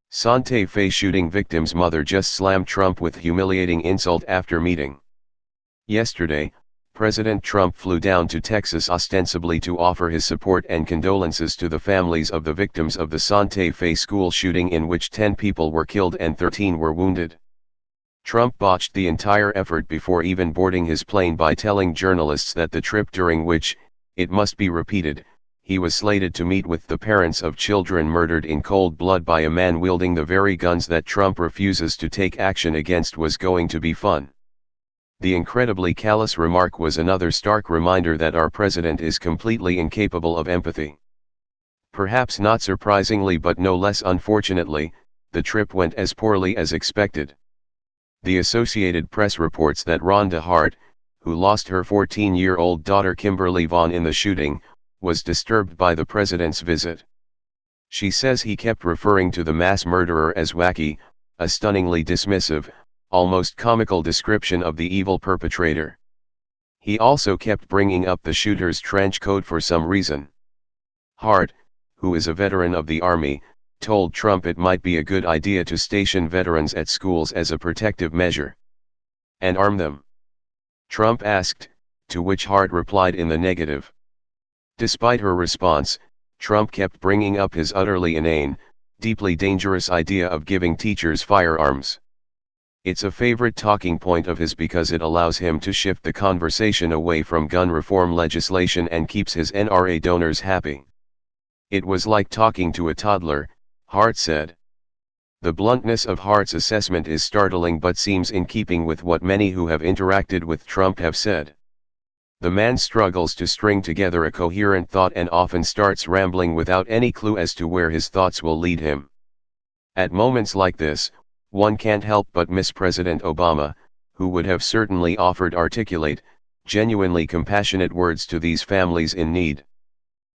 Sante Fe shooting victim's mother just slammed Trump with humiliating insult after meeting. Yesterday, President Trump flew down to Texas ostensibly to offer his support and condolences to the families of the victims of the Sante Fe school shooting in which 10 people were killed and 13 were wounded. Trump botched the entire effort before even boarding his plane by telling journalists that the trip during which, it must be repeated, he was slated to meet with the parents of children murdered in cold blood by a man wielding the very guns that Trump refuses to take action against was going to be fun. The incredibly callous remark was another stark reminder that our president is completely incapable of empathy. Perhaps not surprisingly but no less unfortunately, the trip went as poorly as expected. The Associated Press reports that Rhonda Hart, who lost her 14-year-old daughter Kimberly Vaughan in the shooting, was disturbed by the president's visit. She says he kept referring to the mass murderer as wacky, a stunningly dismissive, almost comical description of the evil perpetrator. He also kept bringing up the shooter's trench coat for some reason. Hart, who is a veteran of the Army, told Trump it might be a good idea to station veterans at schools as a protective measure. And arm them? Trump asked, to which Hart replied in the negative. Despite her response, Trump kept bringing up his utterly inane, deeply dangerous idea of giving teachers firearms. It's a favorite talking point of his because it allows him to shift the conversation away from gun reform legislation and keeps his NRA donors happy. It was like talking to a toddler, Hart said. The bluntness of Hart's assessment is startling but seems in keeping with what many who have interacted with Trump have said. The man struggles to string together a coherent thought and often starts rambling without any clue as to where his thoughts will lead him. At moments like this, one can't help but miss President Obama, who would have certainly offered articulate, genuinely compassionate words to these families in need.